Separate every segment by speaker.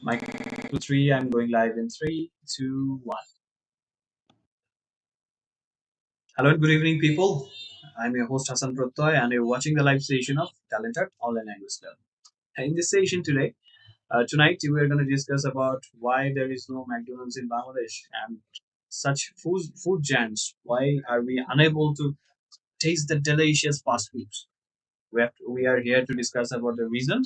Speaker 1: Mic 3, I'm going live in 3, 2, 1. Hello and good evening, people. I'm your host Hassan Prottoy, and you're watching the live session of TalentHut Online Language Club. In this session tonight, we are going to discuss about why there is no McDonald's in Bangladesh and such food giants. Why are we unable to taste the delicious fast foods? We are here to discuss about the reason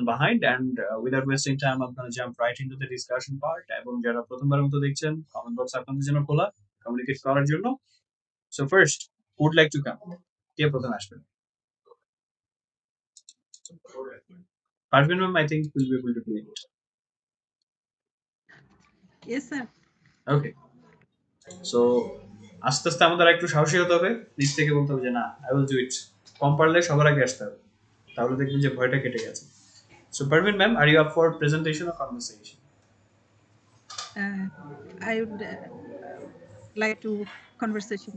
Speaker 1: behind, and without wasting time, I'm going to jump right into the discussion part. এবং যারা প্রথমবার মতো দেখছেন, comment box আপনাদের জন্য খোলা communicate করার জন্য। So first, who would like to come? কে প্রথমে আসবেন? Parveen ma'am, I think will be able to do it.
Speaker 2: Yes, sir.
Speaker 1: Okay. So আস্তে আস্তে আমাদের একটু সাহসী হতে হবে, নিজ থেকে বলতে হবে যে না, আই উইল ডু ইট। কম পারলে সবার আগে আসতে হবে, তাহলে দেখবেন যে ভয়টা কেটে গেছে। So Parveen ma'am, are you up for presentation or conversation?
Speaker 2: I would like to conversation.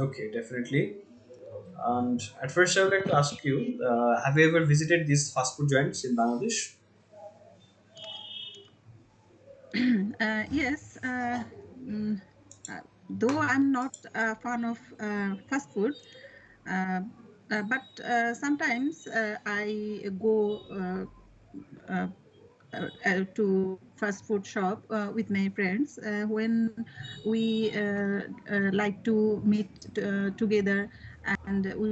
Speaker 1: Okay, definitely. And at first, I would like to ask you: have you ever visited these fast food joints in Bangladesh?
Speaker 2: Yes, mm, though I'm not a fan of fast food, uh, but sometimes I go to fast food shop with my friends when we like to meet together, and we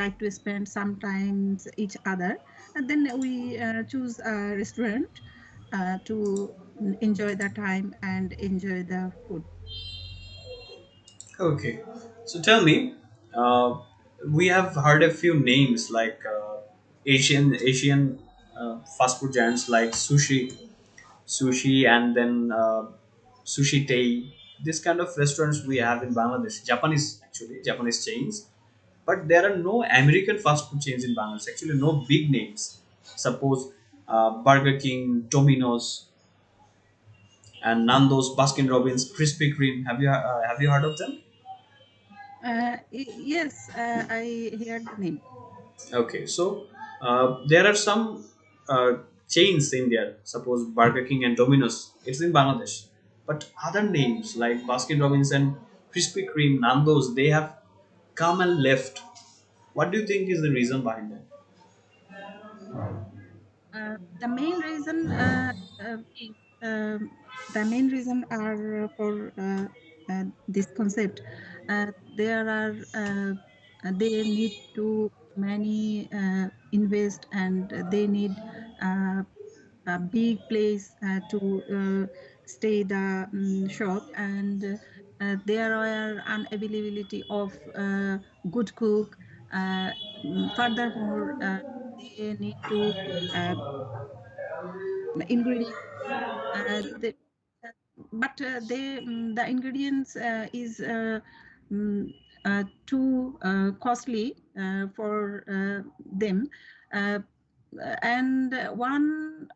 Speaker 2: like to spend sometimes each other, and then we choose a restaurant to enjoy the time and enjoy the food.
Speaker 1: Okay, so tell me, we have heard a few names like Asian fast food giants like sushi, and then sushi Tei. This kind of restaurants we have in Bangladesh, Japanese chains. But there are no American fast food chains in Bangladesh. Actually, no big names. Suppose Burger King, Domino's, and Nando's, Baskin Robbins, Krispy Kreme. Have you heard of them?
Speaker 2: Yes, I heard the name.
Speaker 1: Okay, so there are some chains in there. Suppose Burger King and Domino's. It's in Bangladesh, but other names like Baskin Robbins and Krispy Kreme, Nando's, they have come and left. What do you think is the reason behind that?
Speaker 2: The main reason the main reason are for this concept. There are they need to many invest, and they need uh, a big place to stay the shop, and there are unavailability of good cook. Furthermore, they need to uh, ingredients. The, but the ingredients is too costly for them, uh, and one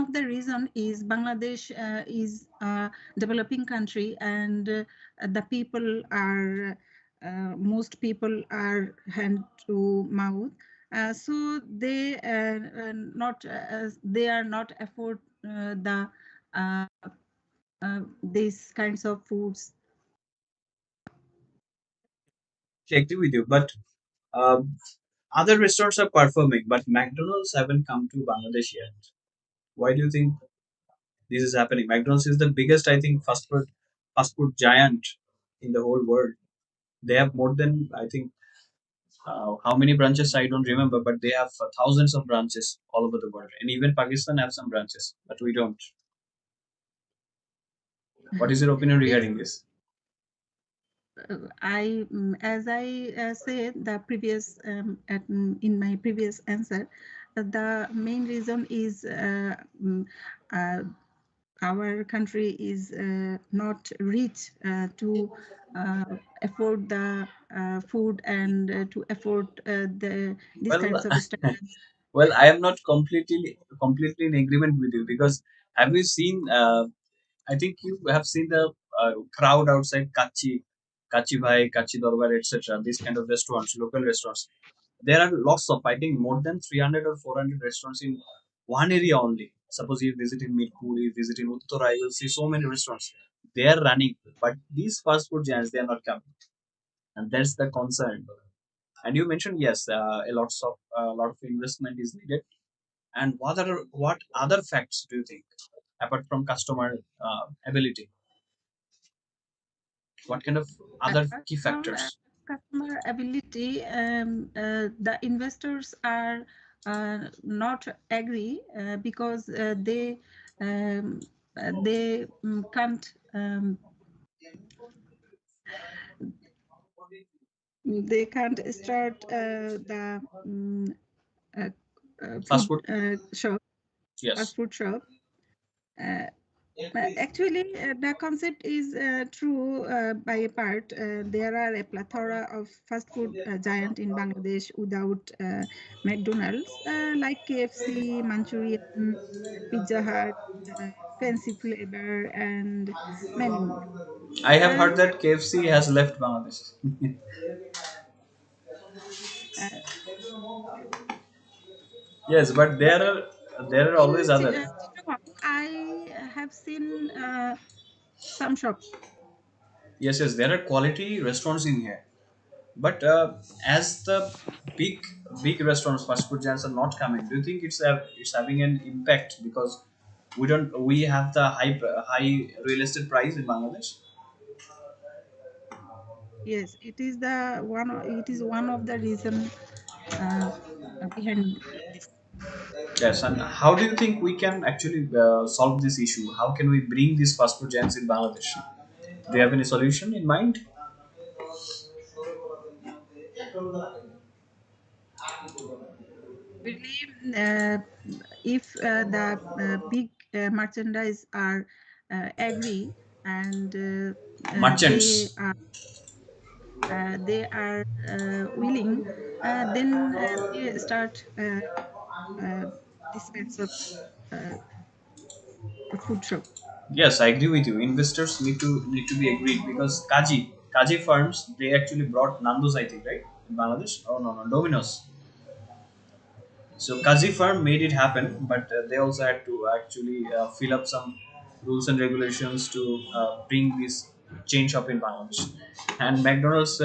Speaker 2: of the reason is Bangladesh is a developing country, and the people are most people are hand to mouth, so they are not afford the uh, these kinds of foods.
Speaker 1: I agree with you, but other restaurants are performing, but McDonald's haven't come to Bangladesh yet. Why do you think this is happening? McDonald's is the biggest, I think, fast food giant in the whole world. They have more than, I think, how many branches I don't remember, but they have thousands of branches all over the world, and even Pakistan have some branches, but we don't. What is your opinion
Speaker 2: Yes,
Speaker 1: regarding this?
Speaker 2: as I said the previous in my previous answer, the main reason is uh, our country is not rich to uh, afford the food, and to afford these kinds
Speaker 1: Well,
Speaker 2: of standards.
Speaker 1: well, I am not completely in agreement with you because have you seen? I think you have seen the crowd outside Kachi Bhai, Kachi Darbar, etc. These kind of restaurants, local restaurants. There are lots of, I think, more than 300 or 400 restaurants in one area only. Suppose you visit in Mirpur, you visit in Uttara, you will see so many restaurants. They are running, but these fast food giants, they are not coming, and that's the concern. And you mentioned yes, a lot of investment is needed. And what other facts do you think, apart from customer ability? What kind of other
Speaker 2: Apart
Speaker 1: key
Speaker 2: from
Speaker 1: factors?
Speaker 2: customer ability, the investors are not agree because they can't start the uh,
Speaker 1: Fast
Speaker 2: food
Speaker 1: food?
Speaker 2: shop, fast
Speaker 1: Yes.
Speaker 2: food shop. Uh, Actually, the concept is true by a part. There are a plethora of fast food giant in Bangladesh without McDonald's, like KFC, Manchurian, Pizza Hut, Fancy Flavor, and many more.
Speaker 1: I have
Speaker 2: And
Speaker 1: heard that KFC has left Bangladesh.
Speaker 2: uh,
Speaker 1: Yes, but
Speaker 2: but
Speaker 1: there are always
Speaker 2: in
Speaker 1: other.
Speaker 2: Chittagong, I have seen some shops.
Speaker 1: Yes, yes, there are quality restaurants in here. But as the big big restaurants, fast food giants are not coming, do you think it's having an impact because we have the high real estate price in Bangladesh?
Speaker 2: Yes, it is one of the reason uh, behind this.
Speaker 1: Yes, and how do you think we can actually solve this issue? How can we bring these fast food giants in Bangladesh? Do you have any solution in mind?
Speaker 2: Really, if the big merchandise are agree and
Speaker 1: Merchants.
Speaker 2: they are willing, then they start uh, this kinds of uh, food shop.
Speaker 1: Yes, I agree with you. Investors need to be agreed because Kaji firms, they actually brought Nando's, I think, right, in Bangladesh. Oh no, no, Domino's. So Kaji firm made it happen, but they also had to actually fill up some rules and regulations to bring this chain shop in Bangladesh. And McDonald's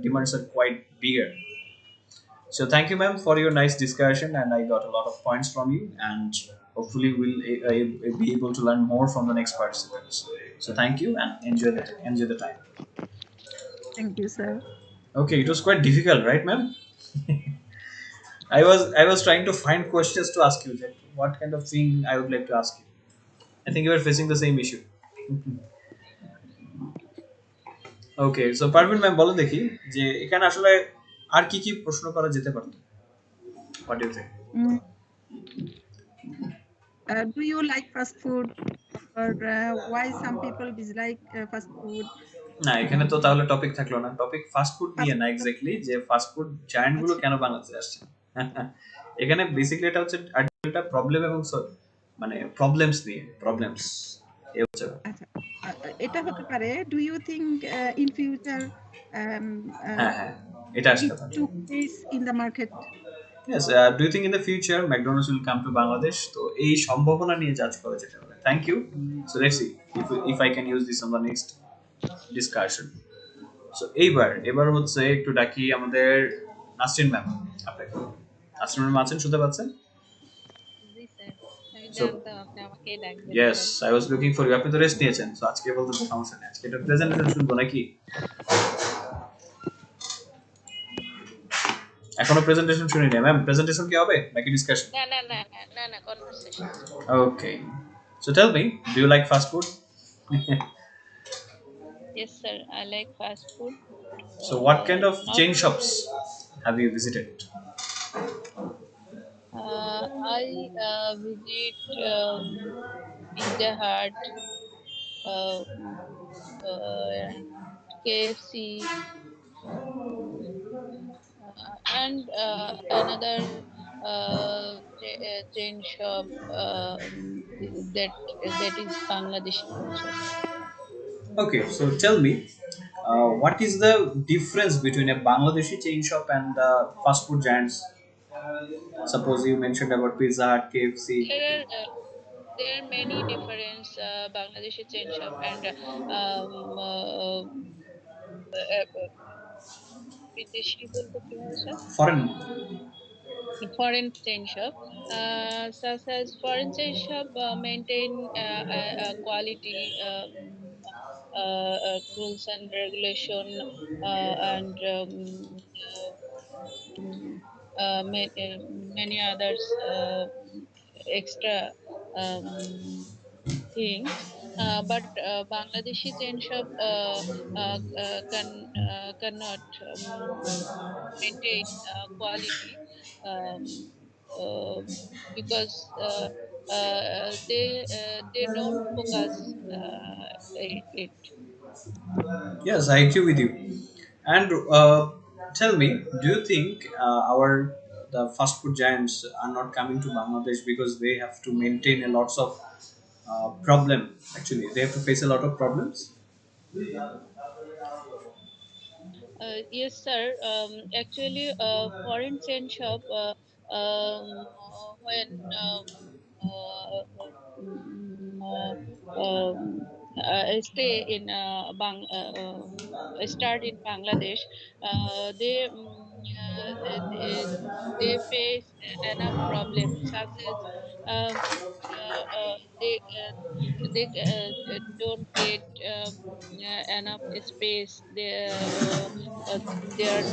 Speaker 1: demands are quite bigger. So thank you, ma'am, for your nice discussion, and I got a lot of points from you, and hopefully we'll be able to learn more from the next participants. So thank you, and enjoy the time.
Speaker 2: Thank you, sir.
Speaker 1: Okay, it was quite difficult, right, ma'am? I was trying to find questions to ask you. That what kind of thing I would like to ask you. I think you are facing the same issue. Okay so Parveen ma'am বলো দেখি যে এখানে আসলে আর কি কি প্রশ্ন করা যেতে পারতো what you think
Speaker 2: Mm, do you like fast food, or why some people dislike fast food?
Speaker 1: না এখানে তো তাহলে টপিক থাকলো না টপিক ফাস্ট ফুড নিয়ে
Speaker 2: Fast
Speaker 1: না
Speaker 2: food,
Speaker 1: এক্স্যাক্টলি যে ফাস্ট ফুড জায়ান্ট গুলো
Speaker 2: আচ্ছা
Speaker 1: কেন বাংলাদেশে আসছে এখানে বেসিক্যালি এটা হচ্ছে আর্টিকেলটা প্রবলেম এবং মানে প্রবলেমস নিয়ে প্রবলেমস এ হচ্ছে ব্যাপার।
Speaker 2: আচ্ছা এটা হতে পারে, do you think in future
Speaker 1: হ্যাঁ হ্যাঁ এটা আসলে
Speaker 2: it
Speaker 1: কথা
Speaker 2: took place in the market?
Speaker 1: Yes, do you think in the future McDonald's will come to Bangladesh? তো এই সম্ভাবনা নিয়ে জাজ করা যেতে পারে। Thank you. So let's see if I can use this on the next discussion. So এবার হচ্ছে একটু ডাকি আমাদের নাসরিন ম্যাম আপনাকে। নাসরিন ম্যাম আছেন শুনতে পাচ্ছেন?
Speaker 3: জি স্যার, আমি
Speaker 1: So
Speaker 3: জানতাম আপনি আমাকেই ডাকবেন
Speaker 1: yes,
Speaker 3: এবার।
Speaker 1: I was looking for you. আপনি তো রেস্ট নিয়েছেন। So আজকে বলতে তো সমস্যা নেই। আজকে এটা প্রেজেন্টেশন শুনবো নাকি? এখনো প্রেজেন্টেশন শুনিনি ম্যাম। প্রেজেন্টেশন কি হবে নাকি ডিসকাশন?
Speaker 3: না না না না না না, conversation.
Speaker 1: Okay. So tell me, do you like fast food?
Speaker 3: Yes sir, I like fast food.
Speaker 1: So what kind of
Speaker 3: not
Speaker 1: chain shops have you visited?
Speaker 3: I visit Pizza Hut, KFC, and another chain shop that that is Bangladeshi also.
Speaker 1: Okay, so tell me, what is the difference between a Bangladeshi chain shop and the fast food giants? Suppose you mentioned about Pizza Hut, KFC.
Speaker 3: there are many different Bangladeshi chain shop and um, uh, বিদেশি বলতে কি হয় sir?
Speaker 1: Foreign.
Speaker 3: Foreign chain shop, such as foreign chain shop maintain quality rules and regulation and mm, many others extra um, things. But Bangladeshi chain shop cannot maintain quality um, uh, because they don't focus it.
Speaker 1: Yes, I agree with you. And tell me, do you think our the fast food giants are not coming to Bangladesh because they have to maintain a lots of problem? Actually, they have to face a lot of problems.
Speaker 3: Yes, sir. Actually, foreign chain shop when stay in start in Bangladesh, they face enough problems such as they don't get enough space their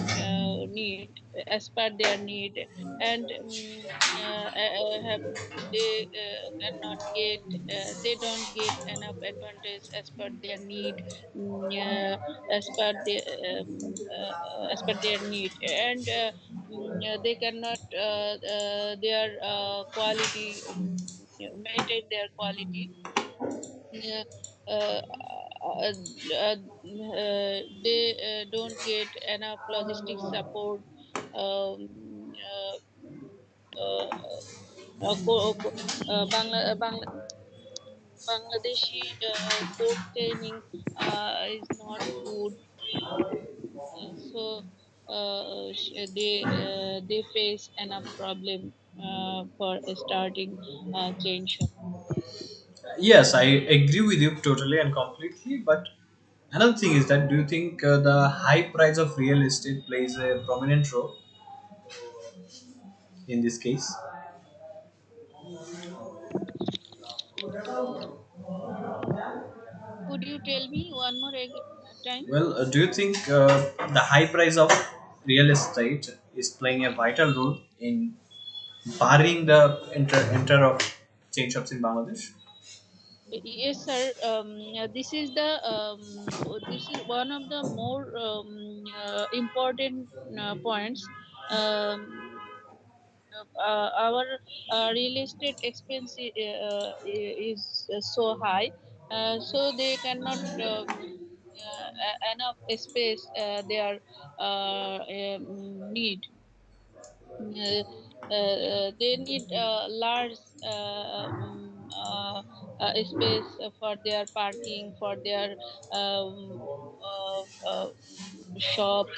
Speaker 3: need as per their need and have they cannot get they don't get enough advantage as per their need as per their as per their need and they cannot their quality maintain their quality. Yeah, uh, uh, uh, they don't get enough logistic support. Um, uh, uh, Bangladeshi cold training is not good, so they face enough problem for starting chain shop.
Speaker 1: Yes, I agree with you totally and completely. But another thing is that do you think the high price of real estate plays a prominent role in this case?
Speaker 3: Could you tell me one more time?
Speaker 1: Well, do you think the high price of real estate is playing a vital role in barring the enter of chain shops in Bangladesh?
Speaker 3: Yes, sir. This is one of the more important points. Um, our real estate expense is so high, so they cannot enough space their need. uh, they need large space for their parking, for their um, shops,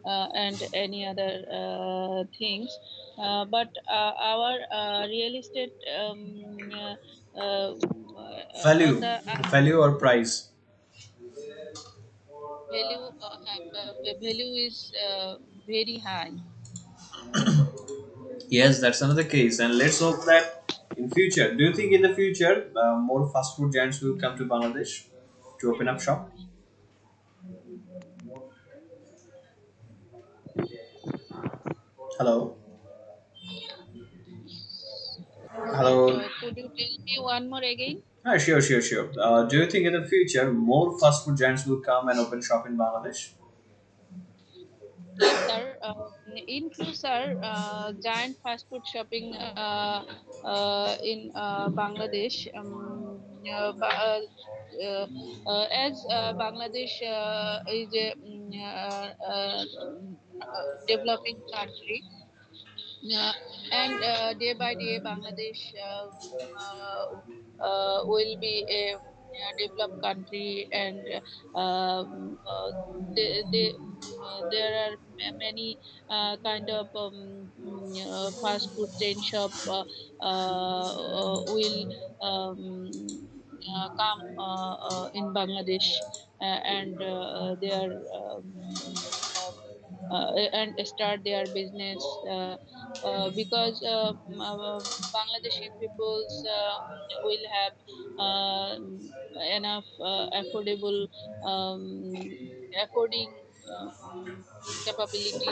Speaker 3: and any other things. But our real estate on
Speaker 1: Value,
Speaker 3: the
Speaker 1: value or price?
Speaker 3: value is very high.
Speaker 1: Yes, that's another case, and let's hope that in future. Do you think in the future more fast food giants will come to Bangladesh to open up shop? Hello, hello.
Speaker 3: Could you tell me one more again?
Speaker 1: Ah, sure, sure, sure. Do you think in the future more fast food giants will come and open shop in Bangladesh?
Speaker 3: Yes, sir. Includes our giant fast food shopping in Bangladesh. As Bangladesh is a developing country, and day by day, Bangladesh will be a developed country, and there are many kind of fast food chain shop will come in Bangladesh and they are uh, and start their business because Bangladeshi peoples will have enough affordable affording capability.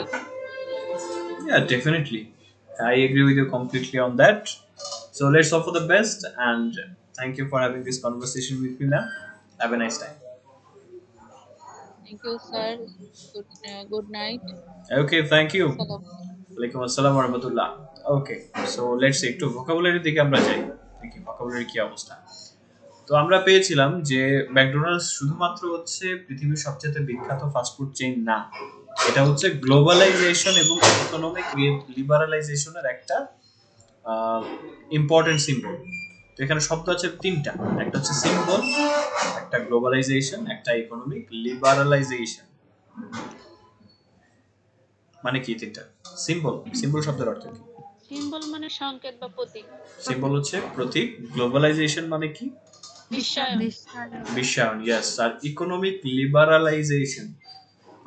Speaker 1: Yeah, definitely. I agree with you completely on that. So let's hope for the best and thank you for having this conversation with me, ma'am. Have a nice time.
Speaker 3: Thank you, sir. Good night.
Speaker 1: Okay, thank you.
Speaker 3: Salam.
Speaker 1: Alaikum assalam wa rahmatullah. Okay, so let's see একটু vocabulary দিকে আমরা যাই দেখি vocabulary কি অবস্থা। তো আমরা পেয়েছিলাম যে ম্যাকডোনাল্ডস শুধুমাত্র হচ্ছে পৃথিবীর সবচেয়ে বিখ্যাত ফাস্টফুড চেইন না, এটা হচ্ছে গ্লোবালাইজেশন এবং ইকোনমিক লিবারালাইজেশনের একটা ইম্পর্টেন্ট সিম্বল। তো এখানে শব্দ আছে তিনটা, একটা হচ্ছে সিম্বল, একটা গ্লোবালাইজেশন, একটা ইকোনমিক লিবারালাইজেশন। মানে কি তিনটা? সিম্বল, সিম্বল শব্দের অর্থ কি?
Speaker 3: সিম্বল মানে সংকেত বা প্রতীক।
Speaker 1: সিম্বল
Speaker 2: প্রতীক।
Speaker 1: হচ্ছে প্রতীক, গ্লোবালাইজেশন মানে কি?
Speaker 3: বিশ্বায়ন।
Speaker 2: বিশ্বায়ন।
Speaker 1: বিশ্বায়ন, ইয়েস। আর ইকোনমিক লিবারালাইজেশন,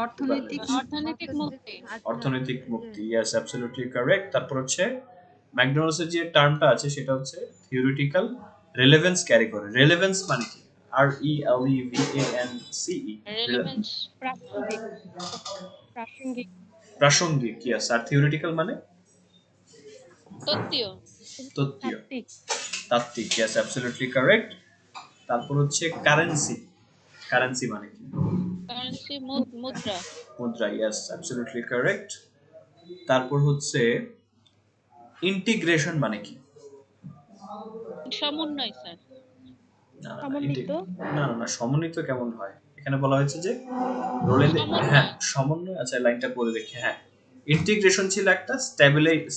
Speaker 2: অর্থনৈতিক
Speaker 3: অর্থনৈতিক মুক্তি।
Speaker 2: আচ্ছা।
Speaker 1: অর্থনৈতিক
Speaker 2: Yes.
Speaker 1: মুক্তি, ইয়েস অ্যাবসলিউটলি কারেক্ট। তারপর হচ্ছে ম্যাকডোনাল্ডস এর যে টার্মটা আছে সেটা হচ্ছে থিওরিটিক্যাল রেলেভেন্স ক্যারি করে। রেলেভেন্স মানে কি? RELEVANCE,
Speaker 3: রেলেভেন্স
Speaker 4: প্রাসঙ্গিক প্রাসঙ্গিক
Speaker 1: প্রাসঙ্গিক, ইয়েস। আর থিওরিটিক্যাল মানে
Speaker 3: তত্ত্বীয়।
Speaker 1: তত্ত্বীয়,
Speaker 4: তাত্ত্বিক
Speaker 1: তাত্ত্বিক, ইয়েস অ্যাবসলিউটলি কারেক্ট। তারপর হচ্ছে কারেন্সি, কারেন্সি মানে কি?
Speaker 3: কারেন্সি মুদ্রা।
Speaker 1: মুদ্রা, ইয়েস অ্যাবসলিউটলি কারেক্ট। তারপর হচ্ছে ইন্টিগ্রেশন মানে কি?
Speaker 3: সমন্বয় স্যার।
Speaker 1: না না না,
Speaker 4: সমন্বিত
Speaker 1: না না না, সমন্বিত কেমন হয়? এখানে বলা হয়েছে যে রোলেন, হ্যাঁ
Speaker 3: সমন্বয়।
Speaker 1: সমন্বয়। আচ্ছা লাইনটা পড়ে দেখি। হ্যাঁ, ইন্টিগ্রেশন ছিল একটা,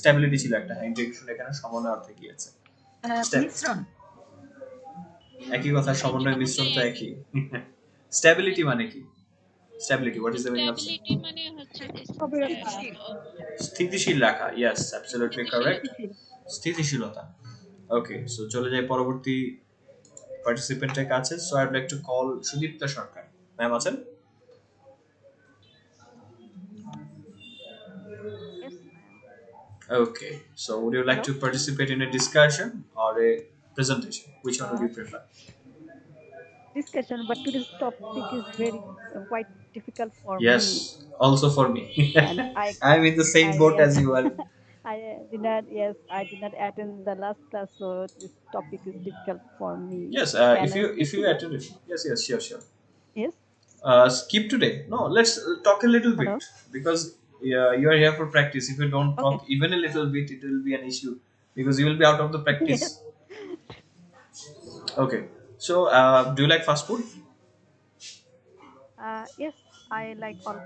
Speaker 1: স্ট্যাবিলিটি ছিল একটা। হ্যাঁ, ইন্টিগ্রেশন এখানে সমন্বয় অর্থে কি আছে?
Speaker 2: মিশ্রণ।
Speaker 1: একই কথা, সমন্বয় মিশ্রণ
Speaker 3: সমন্বয়
Speaker 1: তো
Speaker 3: একই।
Speaker 1: একই। স্ট্যাবিলিটি
Speaker 3: একই।
Speaker 1: মানে কি? Stability, what is the meaning of
Speaker 3: stability মানে হচ্ছে
Speaker 4: স্থবিরতা
Speaker 2: স্থিতিশীল।
Speaker 1: স্থিতিশীল রাখা, ইয়েস অ্যাবসলিউটলি কারেক্ট,
Speaker 3: স্থিতিশীলতা।
Speaker 4: স্থিতিশীল
Speaker 1: স্থিতিশীলতা। ওকে, সো চলে যাই পরবর্তী পার্টিসিপেন্টের কাছে। So I would like to call Sudipta Sarkar. Ma'am আছেন?
Speaker 4: yes I am
Speaker 1: Okay, so would you like
Speaker 4: hello
Speaker 1: to participate in a discussion or a presentation? Which one would
Speaker 4: uh,
Speaker 1: you prefer?
Speaker 4: discussion but today's topic is very quite difficult for me
Speaker 1: Yes, also for me.
Speaker 4: and I
Speaker 1: I'm in the same boat
Speaker 4: yes
Speaker 1: as you are.
Speaker 4: I did not attend the last class so this topic is difficult for me.
Speaker 1: Yes,
Speaker 4: Can I
Speaker 1: if
Speaker 4: skip
Speaker 1: you
Speaker 4: today?
Speaker 1: attended, yes, yes, sure, sure.
Speaker 4: Yes.
Speaker 1: Skip today. No, let's talk a little bit
Speaker 4: Hello.
Speaker 1: because you are here for practice. If you don't
Speaker 4: Okay.
Speaker 1: talk even a little bit, it will be an issue because you will be out of the
Speaker 4: Yes.
Speaker 1: practice. Okay. So, do you like fast food?
Speaker 4: Yes, I like all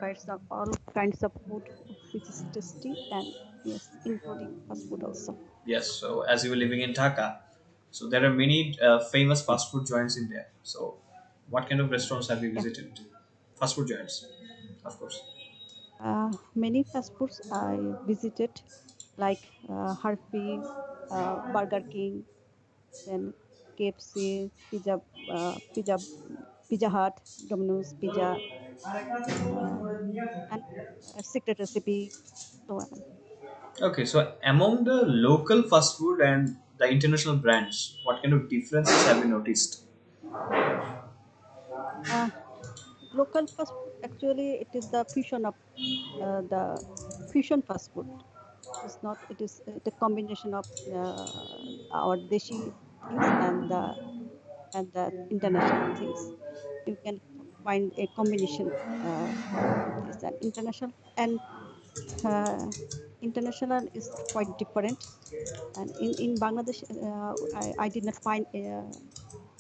Speaker 4: kinds of food which is tasty and yes, including fast food also.
Speaker 1: Yes. So, as you were living in Dhaka, so there are many famous fast food joints in there. So, what kind of restaurants have you
Speaker 4: Yeah.
Speaker 1: visited? Fast food joints, of course.
Speaker 4: Many fast foods I visited like Harvey, Burger King, then KFC, Pizza, Pizza Hut, Domino's Pizza, uh, and Secret Recipe, so on.
Speaker 1: Okay. So, among the local fast food and the international brands, what kind of differences have you noticed?
Speaker 4: Uh, Local fast food actually it is the fusion of the fusion fast food. It is not. It is the combination of our deshi things and the international things. You can find a combination of this and uh, international is quite different. And in Bangladesh, I did not find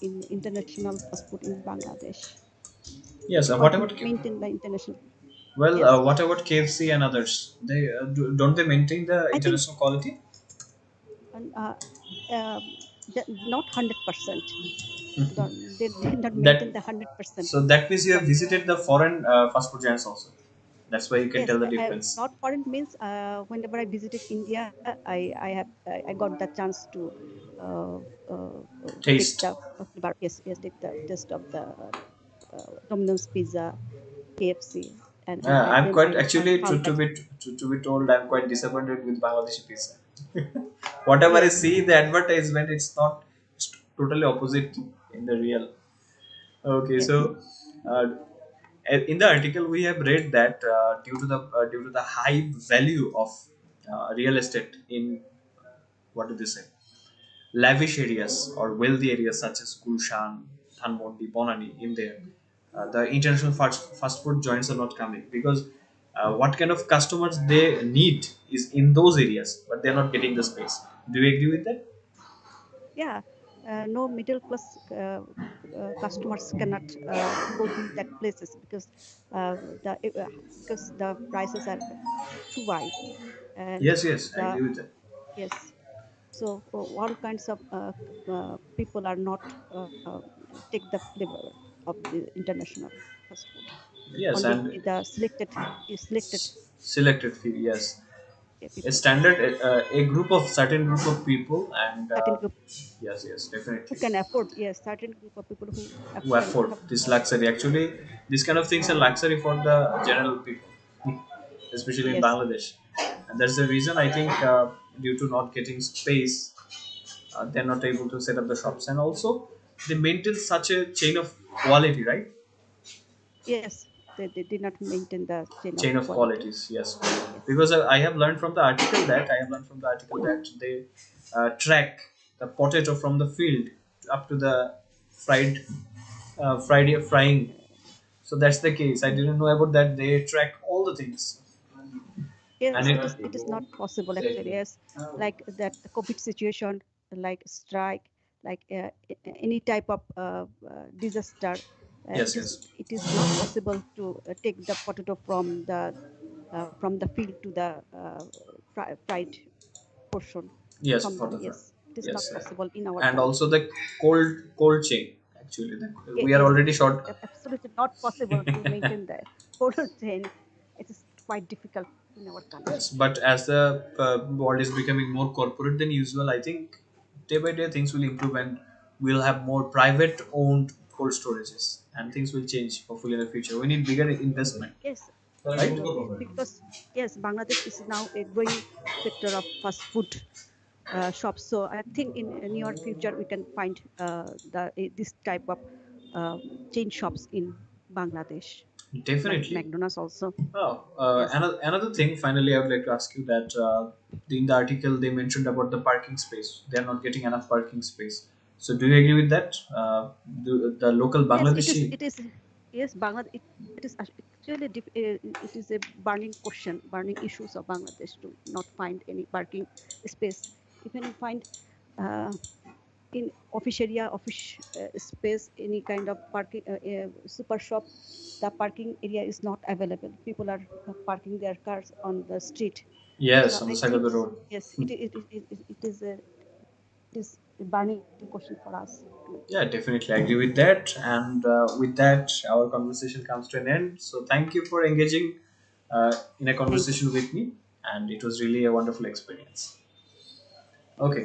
Speaker 4: in international fast food in Bangladesh.
Speaker 1: Yes.
Speaker 4: How
Speaker 1: What
Speaker 4: to
Speaker 1: about
Speaker 4: maintain the international?
Speaker 1: well?
Speaker 4: Yes,
Speaker 1: What about KFC and others? They don't they maintain the
Speaker 4: I think
Speaker 1: international quality?
Speaker 4: and, not 100%. They did not maintain
Speaker 1: That,
Speaker 4: the 100%.
Speaker 1: so that means you have
Speaker 4: But
Speaker 1: visited the foreign fast food giants also. That's why you can
Speaker 4: yes,
Speaker 1: tell the difference.
Speaker 4: not foreign means whenever I visited India, I got the chance to uh, take
Speaker 1: Taste.
Speaker 4: the flavor. Yes, take the taste of the Domino's pizza, KFC, and
Speaker 1: I'm
Speaker 4: then
Speaker 1: quite
Speaker 4: I
Speaker 1: actually
Speaker 4: found that
Speaker 1: to be told I'm quite disappointed with Bangladeshi pizza. Whatever I
Speaker 4: yes,
Speaker 1: see the advertisement, it's not, it's totally opposite in the real. Okay,
Speaker 4: yes,
Speaker 1: so uh, in the article we have read that due to the high value of real estate in, what do they say, lavish areas or wealthy areas such as Gulshan, Dhanmondi, Bonani in there, the international fast food joints are not coming because what kind of customers they need is in those areas, but they're not getting the space. Do you agree with that?
Speaker 4: yeah. No middle class customers cannot go to that places because the prices are too high, and
Speaker 1: Yes, yes, I
Speaker 4: the
Speaker 1: agree with that.
Speaker 4: yes. So all kinds of people are not take the flavor of the international fast food.
Speaker 1: Yes,
Speaker 4: Only
Speaker 1: and
Speaker 4: the selected
Speaker 1: selected few, yes, a
Speaker 4: people,
Speaker 1: standard a group of certain group of people, and
Speaker 4: certain group
Speaker 1: yes, yes,
Speaker 4: who
Speaker 1: definitely,
Speaker 4: can afford. Yes, certain group of people who
Speaker 1: who
Speaker 4: can
Speaker 1: afford this luxury. Actually, these kind of things are luxury for the general people, especially in
Speaker 4: yes,
Speaker 1: Bangladesh, and that's the reason I think due to not getting space, they're not able to set up the shops, and also they maintain such a chain of quality, right?
Speaker 4: yes. They did not maintain the chain of
Speaker 1: Chain of
Speaker 4: quality.
Speaker 1: qualities, yes,
Speaker 4: Yes,
Speaker 1: because I have learned from the article that they track the potato from the field up to the fried fried frying. So that's the case. I didn't know about that. They track all the things, and
Speaker 4: yes.
Speaker 1: it.
Speaker 4: It is not possible actually. Yes, like that the COVID situation, like strike, like any type of disaster.
Speaker 1: Yes, yes,
Speaker 4: It is not possible to take the potato from the field to the fried portion
Speaker 1: yes,
Speaker 4: from
Speaker 1: for
Speaker 4: the
Speaker 1: the front.
Speaker 4: yes. It is not
Speaker 1: Yes,
Speaker 4: possible in our
Speaker 1: and also
Speaker 4: country.
Speaker 1: the cold chain. Actually, we are
Speaker 4: Yes,
Speaker 1: already short.
Speaker 4: absolutely not possible to maintain the cold chain. It is quite difficult in our country.
Speaker 1: Yes, but as the world is becoming more corporate than usual, I think day by day things will improve and we'll have more private owned cold storages and things will change hopefully in the future. We need bigger investment,
Speaker 4: Yes,
Speaker 1: right?
Speaker 4: because yes, Bangladesh is now a growing sector of fast food shops. So I think in a near future we can find this type of chain shops in Bangladesh, like
Speaker 1: Definitely.
Speaker 4: McDonald's also.
Speaker 1: Oh,
Speaker 4: Yes,
Speaker 1: another thing. Finally, I would like to ask you that in the article they mentioned about the parking space. They are not getting enough parking space. So, do you agree with that? The local
Speaker 4: yes, it is.
Speaker 1: Bangladeshi.
Speaker 4: It is. Yes, Bangladesh. It is actually it is a burning question, burning issues of Bangladesh to not find any parking space. Even you find uh, in office area, office space, any kind of parking, super shop, the parking area is not available. People are parking their cars on the street. So
Speaker 1: Yes, on the
Speaker 4: I
Speaker 1: side of
Speaker 4: think
Speaker 1: the road.
Speaker 4: yes, it is a burning question for us to
Speaker 1: Yeah, definitely, I agree with that. And with that, our conversation comes to an end. So, thank you for engaging in a
Speaker 4: thank you.
Speaker 1: conversation with me, and it was really a wonderful experience. Okay,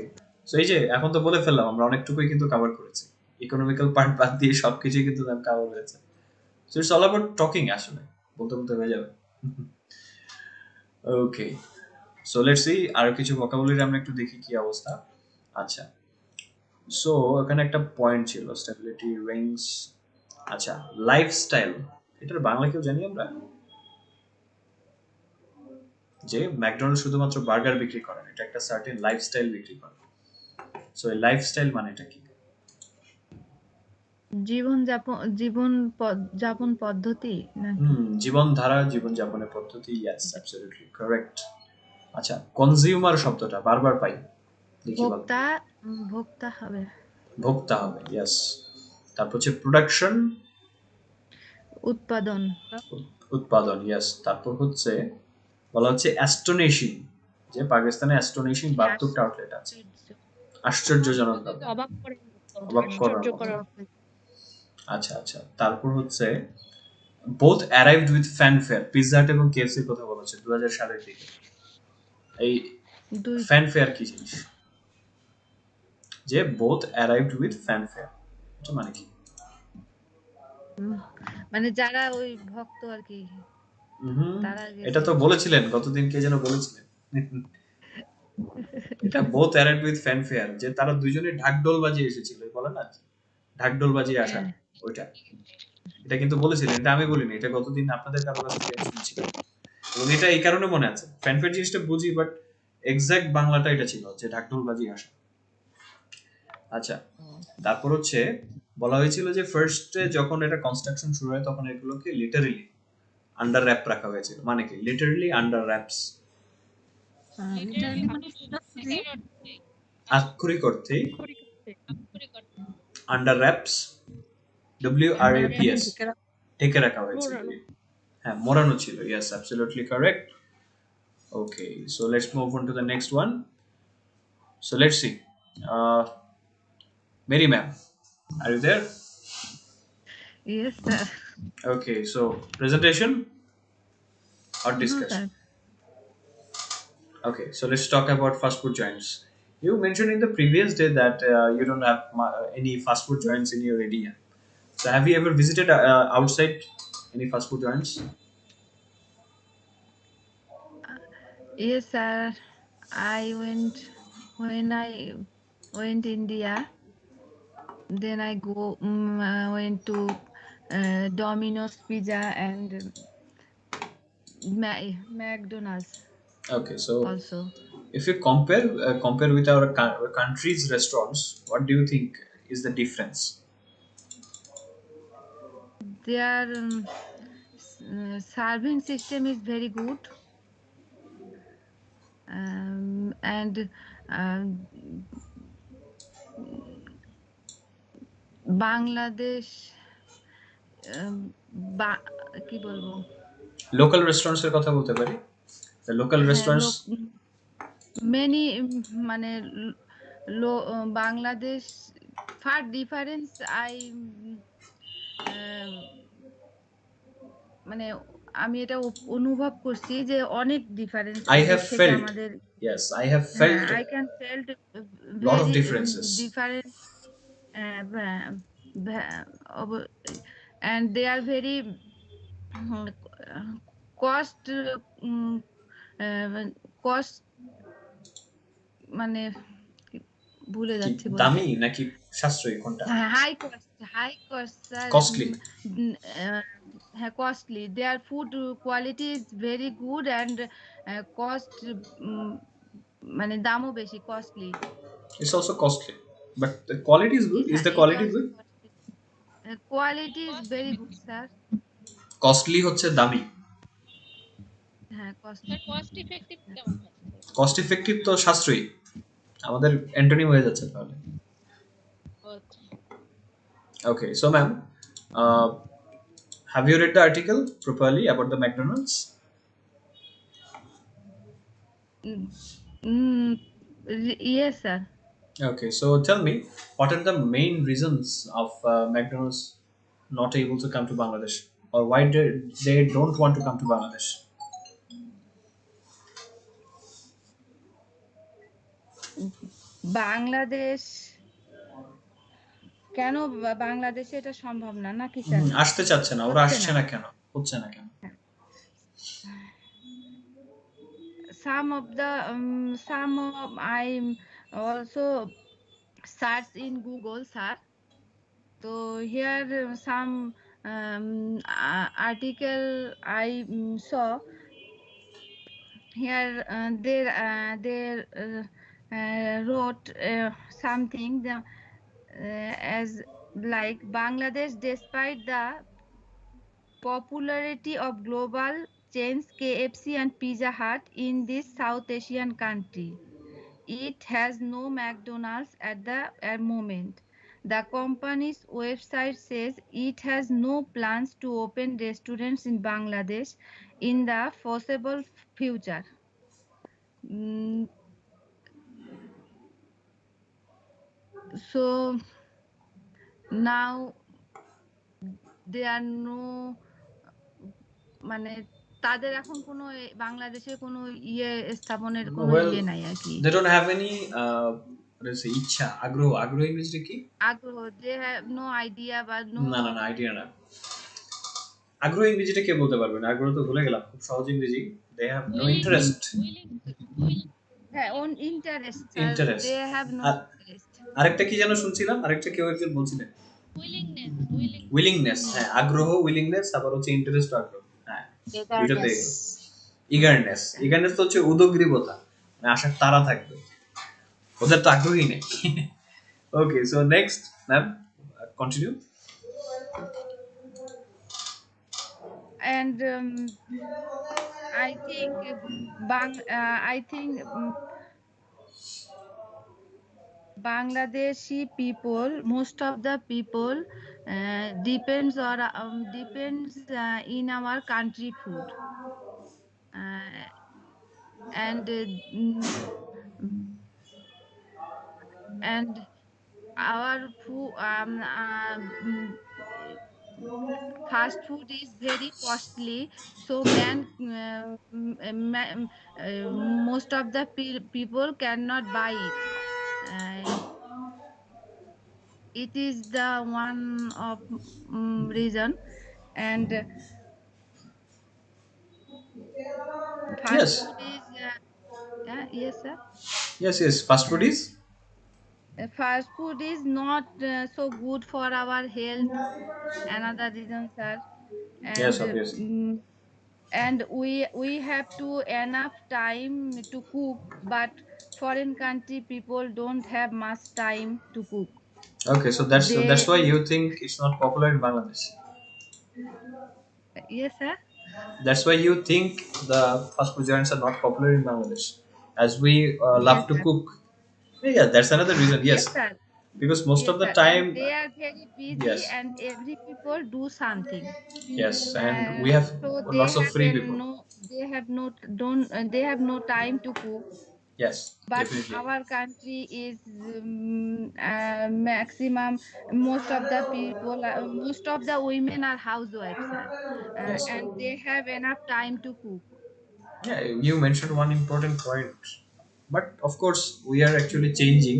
Speaker 1: so এই যে এখন তো বলে ফেললাম আমরা অনেকটুকুই কিন্তু cover করেছি, economical part বাদ দিয়ে সবকিছুই কিন্তু কভার হয়েছে। So it's all about talking আসলে, বলতে বলতে হয়ে যাবে। ওকে, সো লেটস সি আরো কিছু ভোকাবুলারি আমরা একটু দেখি কি অবস্থা। আচ্ছা, সো এখানে একটা পয়েন্ট ছিল স্টেবিলিটি রিংস। আচ্ছা, লাইফস্টাইল, এটার বাংলা কেউ জানি আমরা? যে ম্যাকডোনাল্ড শুধুমাত্র বার্গার বিক্রি করে না, এটা একটা সার্টেন লাইফস্টাইল বিক্রি করে। সো এই লাইফস্টাইল মানেটা কি?
Speaker 2: যাপন পদ্ধতি নাকি?
Speaker 1: হুম, জীবনধারা, জীবনযাপনের পদ্ধতি, ইয়েস অ্যাবসলিউটলি কারেক্ট। আচ্ছা, কনজিউমার শব্দটা বারবার পাই, দেখি বলো।
Speaker 2: ভোক্তা, ভোক্তা হবে।
Speaker 1: ভোক্তা হবে, ইয়েস। তারপর হচ্ছে প্রোডাকশন,
Speaker 2: উৎপাদন।
Speaker 1: উৎপাদন, ইয়েস। তারপর হচ্ছে বলা হচ্ছে অ্যাস্টোনেশিং, যে পাকিস্তানে অ্যাস্টোনেশিং
Speaker 2: মানে
Speaker 1: ৭২টা আউটলেট আছে, আশ্চর্যজনক ভাবে,
Speaker 3: অবাক করার মতো,
Speaker 1: অবাক করার
Speaker 3: আশ্চর্য
Speaker 1: মতো।
Speaker 3: করার মতো।
Speaker 1: আচ্ছা আচ্ছা, তারপর হচ্ছে both arrived with fanfare, Pizza Hut এবং কেএফসির কথা বলা হচ্ছে 2000 সালের দিকে। এই
Speaker 2: দুই
Speaker 1: ফ্যানফেয়ার কি জিনিস? যে both arrived with fanfare, এটা মানে কি?
Speaker 5: মানে যারা ওই ভক্ত আর কি তারা
Speaker 1: এটা
Speaker 5: গেছে।
Speaker 1: তো বলেছিলেন গতদিন, কে যেন বলেছিলেন। এটা both arrived with fanfare, যে তারা দুজনে ঢাকঢোল বাজিয়ে এসেছিল, বলে না ঢাকঢোল বাজিয়ে আসা,
Speaker 5: হ্যাঁ।
Speaker 1: ওইটা। এটা কিন্তু বলেছিলেন, এটা আমি বলিনি, এটা গতদিন আপনাদের কারো কাছ থেকে আমি শুনছিলাম। এবং এটা এই কারণে মনে আছে, ফ্যানফেয়ার জিনিসটা বুঝি, বাট এক্সাক্ট বাংলাটা এটা ছিল যে ঢাকঢোল বাজিয়ে আসা। আচ্ছা, তারপর হচ্ছে বলা হয়েছিল যে ফার্স্টে যখন এটা কনস্ট্রাকশন শুরু হয় তখন এগুলোকে লিটারেলি আন্ডার র্যাপ রাখা হয়েছিল। মানে কি লিটারেলি আন্ডার র্যাপস?
Speaker 2: লিটারালি মানে সরাসরি
Speaker 1: আক্ষরিক অর্থেই
Speaker 3: আক্ষরিক অর্থে
Speaker 1: আন্ডার র্যাপস,
Speaker 2: আন্ডার মানে
Speaker 1: WRAPS,
Speaker 2: ঢেকে রাখা।
Speaker 1: ঢেকে রাখা হয়েছিল। হ্যাঁ, মোড়ানো ছিল। Yes, absolutely correct. Okay, so let's move on to the next one. So let's see, Mary ma'am, are you there?
Speaker 5: Yes, sir.
Speaker 1: Okay, so presentation or
Speaker 5: No,
Speaker 1: discussion?
Speaker 5: sir.
Speaker 1: Okay, so let's talk about fast food joints. You mentioned in the previous day that you don't have any fast food joints in your area. So have you ever visited outside any fast food joints?
Speaker 5: Yes, sir. I went when I went India. Then I went to Domino's Pizza and McDonald's
Speaker 1: Okay, so
Speaker 5: also.
Speaker 1: if you compare with our country's restaurants, what do you think is the difference?
Speaker 5: Their serving system is very good, and Bangladesh কি বলবো,
Speaker 1: local restaurants এর কথা বলতে পারি। The local
Speaker 5: হ্যাঁ
Speaker 1: restaurants,
Speaker 5: many মানে Bangladesh fur difference I মানে আমি এটা অনুভব করছি যে অনেক ডিফারেন্স
Speaker 1: I
Speaker 5: ওদের
Speaker 1: have
Speaker 5: থেকে
Speaker 1: felt,
Speaker 5: আমাদের।
Speaker 1: yes, I have
Speaker 5: হ্যাঁ,
Speaker 1: felt
Speaker 5: I can felt
Speaker 1: lot of
Speaker 5: very
Speaker 1: differences.
Speaker 5: Different and they are very cost cost মানে ভুলে
Speaker 1: কি
Speaker 5: যাচ্ছি বলতে।
Speaker 1: দামি নাকি সাশ্রয়ী কোনটা?
Speaker 5: High cost sir.
Speaker 1: কস্টলি।
Speaker 5: হ্যাঁ, costly. There food quality is very good and cost মানে দামও বেশি, costly.
Speaker 1: It's also costly, but the quality is good. Is
Speaker 5: হ্যাঁ,
Speaker 1: the
Speaker 5: it
Speaker 1: quality
Speaker 5: also
Speaker 1: good?
Speaker 5: Costly. Quality is very
Speaker 3: costly.
Speaker 5: Good sir.
Speaker 1: Costly হচ্ছে দামি।
Speaker 5: হ্যাঁ, cost
Speaker 3: sir cost effective কেমন হয়?
Speaker 1: Cost effective তো সাশ্রয়ী, আমাদের অ্যান্টোনিম হয়ে যাচ্ছে তাহলে।
Speaker 3: আচ্ছা।
Speaker 1: Okay, so ma'am, uh, have you read the article properly about the McDonald's?
Speaker 5: Yes sir.
Speaker 1: Okay, so tell me, what are the main reasons of McDonald's not able to come to Bangladesh, or why they don't want to come to Bangladesh?
Speaker 5: Bangladesh কেন, বাংলাদেশে এটা সম্ভব না নাকি sir?
Speaker 1: আসতে চাচ্ছে না, ওরা
Speaker 5: হচ্ছে
Speaker 1: আসছে
Speaker 5: না।
Speaker 1: না কেন, হচ্ছে না কেন?
Speaker 5: Some of I also search in Google, sir. So here some article I saw here. They wrote something as like Bangladesh, despite the popularity of global chains KFC and Pizza Hut in this South Asian country, it has no McDonald's at the moment. The company's website says it has no plans to open restaurants in Bangladesh in the foreseeable future. Mm, so now there are no মানে তাদের এখন কোনো বাংলাদেশে কোনো স্থাপনের কোনো
Speaker 1: Well,
Speaker 5: নাই আর কি।
Speaker 1: they don't have any what is ইচ্ছা আগ্রহ আগ্রহ ইংরেজিতে কি?
Speaker 5: Agroho. They have no idea, but
Speaker 1: না না
Speaker 5: no.
Speaker 1: না আইডিয়া না। আগ্রহ ইংরেজিটা কে বলতে পারবেন? আগ্রহ তো ভুলে গেলাম, খুব সহজ ইংরেজি। They have no
Speaker 3: Willingness,
Speaker 1: interest.
Speaker 3: willing,
Speaker 5: On interest, sir. They
Speaker 1: interest.
Speaker 5: have no
Speaker 1: আর
Speaker 5: interest.
Speaker 1: আরেকটা কি যেন শুনছিলাম, আরেকটা কেউ একজন বলছিলেন
Speaker 3: willingness.
Speaker 1: উইলিংনেস। হ্যাঁ, আগ্রহ উইলিংনেস, আবার হচ্ছে ইন্টারেস্ট আগ্রহ। হ্যাঁ, দুইটাতে
Speaker 6: Eagerness.
Speaker 1: ইগারনেস। ইগারনেস তো হচ্ছে উদগ্রীবতা, মানে আশার তারা থাকবে, ওদের তো আগ্রহী নেই। Okay, so next ma'am, continue.
Speaker 5: And I think I think Bangladeshi people, most of the people depends in our country food, uh, and and our food fast food is very costly, so most of the people cannot buy it. Uh, it is the one of reason. And fast
Speaker 1: Yes,
Speaker 5: food is yes, sir.
Speaker 1: yes, yes, fast food is,
Speaker 5: Fast food is not so good for our health. Another reason, sir.
Speaker 1: yes,
Speaker 5: and
Speaker 1: obviously.
Speaker 5: and we have to enough time to cook, but foreign country people don't have much time to cook.
Speaker 1: Okay, so that's
Speaker 5: They
Speaker 1: why you think it's not popular in Bangladesh.
Speaker 5: Yes, sir.
Speaker 1: That's why you think the fast food giants are not popular in Bangladesh, as we
Speaker 5: Yes,
Speaker 1: love to
Speaker 5: sir.
Speaker 1: cook. Yeah, that's another reason.
Speaker 5: Yes,
Speaker 1: Yes,
Speaker 5: sir.
Speaker 1: because most
Speaker 5: Yes,
Speaker 1: of the
Speaker 5: sir. And
Speaker 1: time,
Speaker 5: they are very busy,
Speaker 1: yes,
Speaker 5: and every people do something.
Speaker 1: yes, and we have
Speaker 5: So they
Speaker 1: lots of
Speaker 5: have
Speaker 1: free people.
Speaker 5: they have no time to cook.
Speaker 1: Yes,
Speaker 5: But
Speaker 1: definitely.
Speaker 5: our country is maximum, most of the women are housewives, sir.
Speaker 1: Yes.
Speaker 5: And they have enough time to cook.
Speaker 1: Yeah, you mentioned one important point, but of course we are actually changing,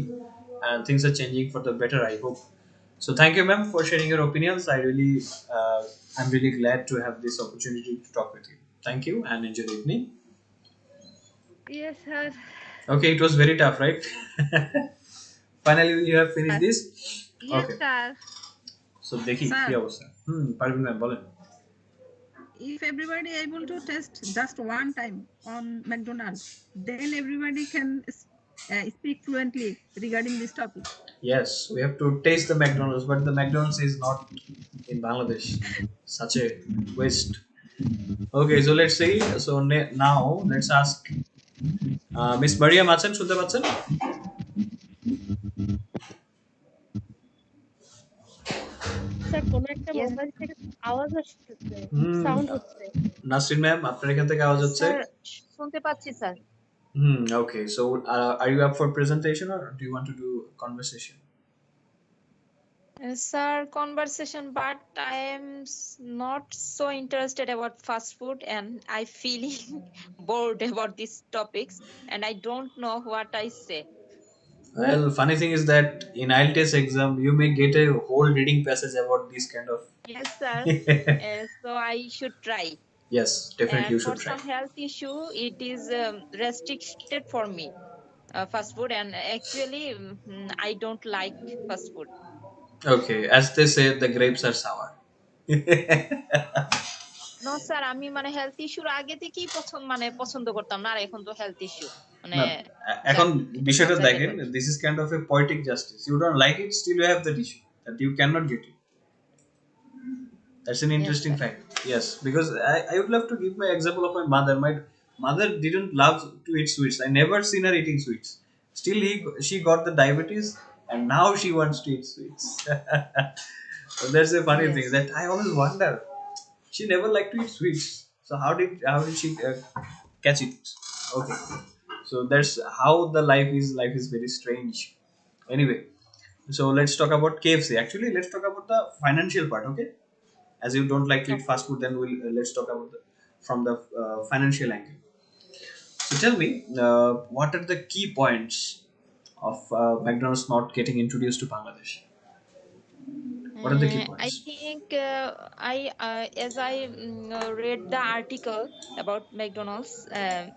Speaker 1: and things are changing for the better, I hope. So thank you, ma'am, for sharing your opinions. I'm really glad to have this opportunity to talk with you. Thank you, and enjoy the evening.
Speaker 5: Yes, sir.
Speaker 1: Okay, it was very tough, right? Finally, you have finished this.
Speaker 5: Yes,
Speaker 1: Okay,
Speaker 5: sir.
Speaker 1: so দেখি কি
Speaker 2: Sir,
Speaker 1: অবস্থা। পারবেন ma'am, বলেন।
Speaker 2: if everybody able to test just one time on McDonald's, then everybody can speak fluently regarding this topic.
Speaker 1: Yes, we have to taste the McDonald's, but the McDonald's is not in Bangladesh. Such a waste. Okay, so let's see. So now let's ask Miss Maria আছেন, শুনতে পাচ্ছেন?
Speaker 6: Sir কোনো একটা
Speaker 4: Yes,
Speaker 6: mobile থেকে আওয়াজ আসতেছে,
Speaker 1: হুম,
Speaker 6: sound হচ্ছে।
Speaker 1: Nasrin ma'am, আপনার এখান থেকে আওয়াজ হচ্ছে।
Speaker 6: স্যার শুনতে পাচ্ছি sir.
Speaker 1: Okay. So are you up for presentation or do you want to do conversation?
Speaker 7: Sir, conversation, but I am not so interested about fast food and I feeling bored about these topics and I don't know what I say.
Speaker 1: Well, funny thing is that in IELTS exam, you may get a whole reading passage about this kind of.
Speaker 7: Yes, sir. So I should try.
Speaker 1: Yes, definitely you
Speaker 7: And for
Speaker 1: should try.
Speaker 7: some health issue, it is restricted for me, fast food. And actually, I don't like fast food.
Speaker 1: Okay, as they say, the grapes are sour.
Speaker 7: No, sir, আমি মানে health ইস্যুর আগে থেকেই পছন্দ করতাম না, আর এখন তো হেলথ ইস্যু মানে
Speaker 1: না, এখন
Speaker 7: যাক, এটা
Speaker 1: বিষয়টা
Speaker 7: সাইডে
Speaker 1: দেখেন,
Speaker 7: রাখি।
Speaker 1: this is kind of a poetic justice. You don't like it, still you have that issue that you cannot get it. That's an
Speaker 7: Yes,
Speaker 1: interesting
Speaker 7: sir.
Speaker 1: fact. Yes, because I would love to give my example of my mother. My mother didn't love to eat sweets. I never seen her eating sweets. Still, she got the diabetes, and now she wants to eat sweets. So that's a funny thing
Speaker 7: Yes.
Speaker 1: that I always wonder. She never liked to eat sweets. So how did she catch it? Okay, so that's how the life is. Life is very strange. Anyway, so let's talk about KFC. Actually, let's talk about the financial part. Okay, as you don't like to eat
Speaker 7: Okay.
Speaker 1: fast food, then we'll let's talk about from the financial angle. So tell me, what are the key points of McDonald's not getting introduced to Bangladesh? What are the key
Speaker 7: I
Speaker 1: points?
Speaker 7: think I as I read the article about McDonald's, I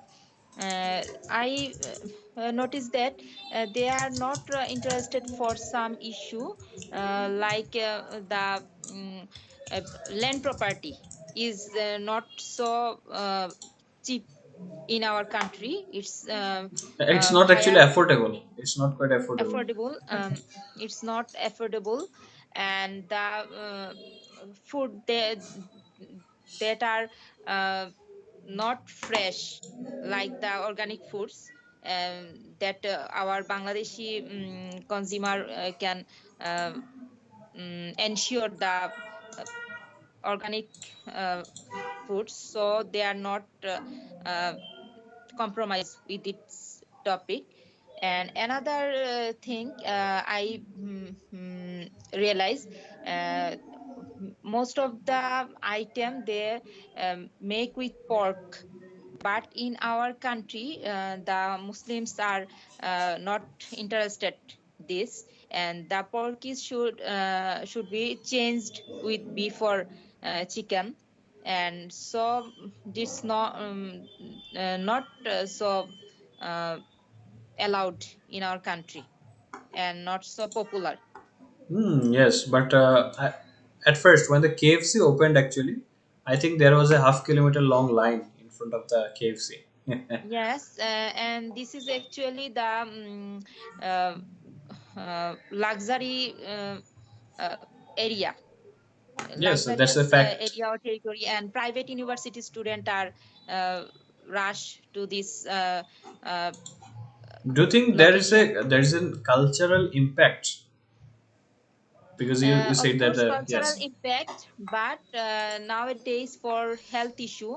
Speaker 7: noticed that they are not interested for some issue like the land property is not so cheap in our country. It's
Speaker 1: It's not actually
Speaker 7: higher
Speaker 1: affordable. It's not quite affordable.
Speaker 7: affordable. It's not affordable, and the food that are uh, not fresh, like the organic foods that our Bangladeshi consumer can uh, ensure the uh, organic uh, foods, so they are not uh, compromise with its topic. And another thing I realized, uh, most of the item they make with pork, but in our country the Muslims are not interested this, and the pork is should be changed with beef or chicken. And so this not so uh, allowed in our country and not so popular.
Speaker 1: Yes, but at first, when the KFC opened, actually, I think there was a half-kilometer long line in front of the KFC.
Speaker 7: Yes, and this is actually the uh, luxury uh, area,
Speaker 1: Yes, that's a
Speaker 7: luxurious
Speaker 1: fact.
Speaker 7: area or territory, and private university students are uh, rush to this uh,
Speaker 1: Do you think
Speaker 7: location.
Speaker 1: there is a cultural impact? Because you
Speaker 7: Of
Speaker 1: said that
Speaker 7: course, cultural
Speaker 1: yes,
Speaker 7: impact, but nowadays for health issue,